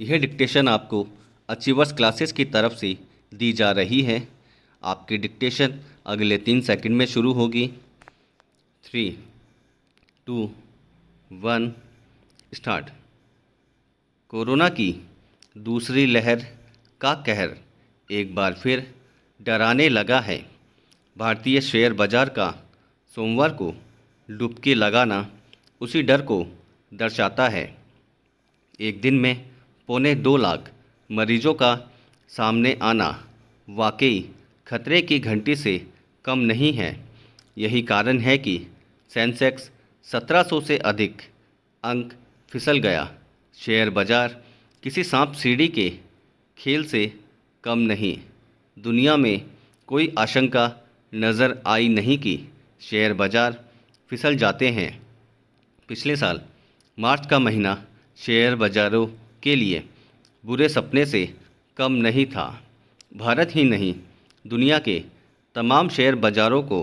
यह डिक्टेशन आपको achievers classes की तरफ से दी जा रही है। आपकी डिक्टेशन अगले 3 सेकंड में शुरू होगी। 3, 2, 1 स्टार्ट। कोरोना की दूसरी लहर का कहर एक बार फिर डराने लगा है। भारतीय शेयर बाजार का सोमवार को डुबकी लगाना उसी डर को दर्शाता है। एक दिन में 2.25 लाख मरीजों का सामने आना वाकई खतरे की घंटी से कम नहीं है। यही कारण है कि सेंसेक्स 1700 से अधिक अंक फिसल गया। शेयर बाजार किसी सांप सीढ़ी के खेल से कम नहीं। दुनिया में कोई आशंका नज़र आई नहीं कि शेयर बाजार फिसल जाते हैं। पिछले साल मार्च का महीना शेयर बाजारों के लिए बुरे सपने से कम नहीं था। भारत ही नहीं, दुनिया के तमाम शेयर बाजारों को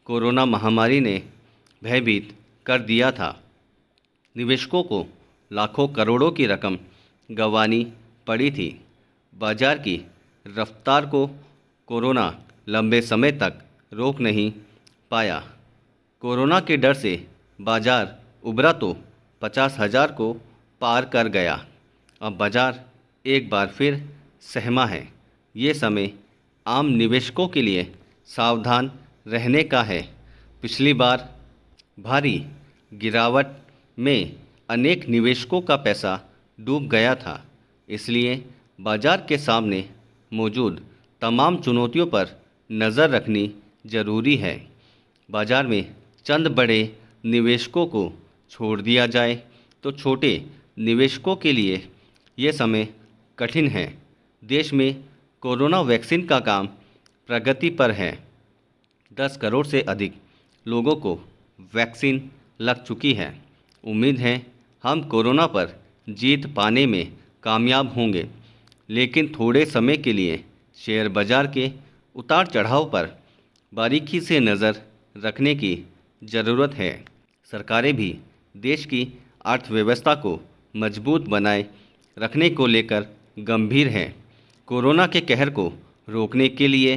कोरोना महामारी ने भयभीत कर दिया था। निवेशकों को लाखों करोड़ों की रकम गंवानी पड़ी थी। बाजार की रफ्तार को कोरोना लंबे समय तक रोक नहीं पाया। कोरोना के डर से बाजार उभरा तो 50,000 को पार कर गया। अब बाजार एक बार फिर सहमा है। ये समय आम निवेशकों के लिए सावधान रहने का है। पिछली बार भारी गिरावट में अनेक निवेशकों का पैसा डूब गया था। इसलिए बाजार के सामने मौजूद तमाम चुनौतियों पर नज़र रखनी जरूरी है। बाजार में चंद बड़े निवेशकों को छोड़ दिया जाए तो छोटे निवेशकों के लिए ये समय कठिन है। देश में कोरोना वैक्सीन का काम प्रगति पर है। 10 करोड़ से अधिक लोगों को वैक्सीन लग चुकी है। उम्मीद है हम कोरोना पर जीत पाने में कामयाब होंगे, लेकिन थोड़े समय के लिए शेयर बाजार के उतार चढ़ाव पर बारीकी से नज़र रखने की ज़रूरत है। सरकारें भी देश की अर्थव्यवस्था को मजबूत बनाए रखने को लेकर गंभीर हैं। कोरोना के कहर को रोकने के लिए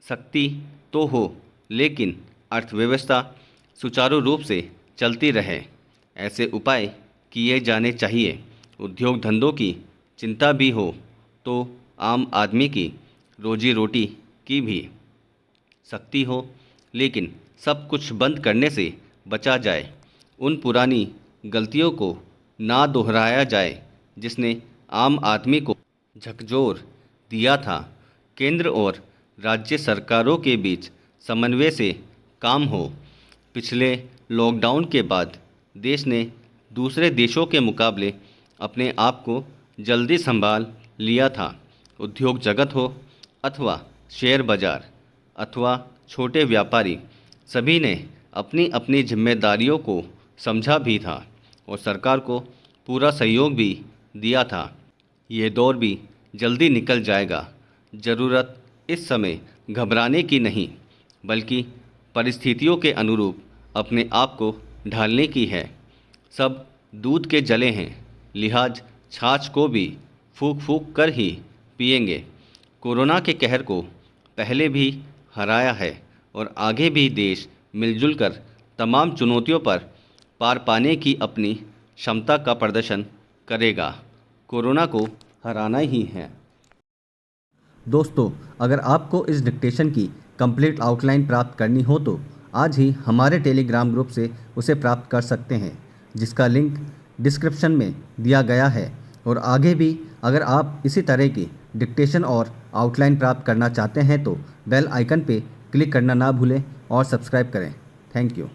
सख्ती तो हो, लेकिन अर्थव्यवस्था सुचारू रूप से चलती रहे, ऐसे उपाय किए जाने चाहिए। उद्योग धंधों की चिंता भी हो तो आम आदमी की रोजी रोटी की भी सख्ती हो, लेकिन सब कुछ बंद करने से बचा जाए। उन पुरानी गलतियों को ना दोहराया जाए जिसने आम आदमी को झकझोर दिया था। केंद्र और राज्य सरकारों के बीच समन्वय से काम हो। पिछले लॉकडाउन के बाद देश ने दूसरे देशों के मुकाबले अपने आप को जल्दी संभाल लिया था। उद्योग जगत हो अथवा शेयर बाजार अथवा छोटे व्यापारी, सभी ने अपनी अपनी जिम्मेदारियों को समझा भी था और सरकार को पूरा सहयोग भी दिया था। ये दौर भी जल्दी निकल जाएगा। ज़रूरत इस समय घबराने की नहीं, बल्कि परिस्थितियों के अनुरूप अपने आप को ढालने की है। सब दूध के जले हैं, लिहाज छाछ को भी फूंक फूंक कर ही पिएंगे। कोरोना के कहर को पहले भी हराया है और आगे भी देश मिलजुल कर तमाम चुनौतियों पर पार पाने की अपनी क्षमता का प्रदर्शन करेगा। कोरोना को हराना ही है। दोस्तों, अगर आपको इस डिक्टेशन की कंप्लीट आउटलाइन प्राप्त करनी हो तो आज ही हमारे टेलीग्राम ग्रुप से उसे प्राप्त कर सकते हैं, जिसका लिंक डिस्क्रिप्शन में दिया गया है। और आगे भी अगर आप इसी तरह की डिक्टेशन और आउटलाइन प्राप्त करना चाहते हैं तो बेल आइकन पे क्लिक करना ना भूलें और सब्सक्राइब करें। Thank you.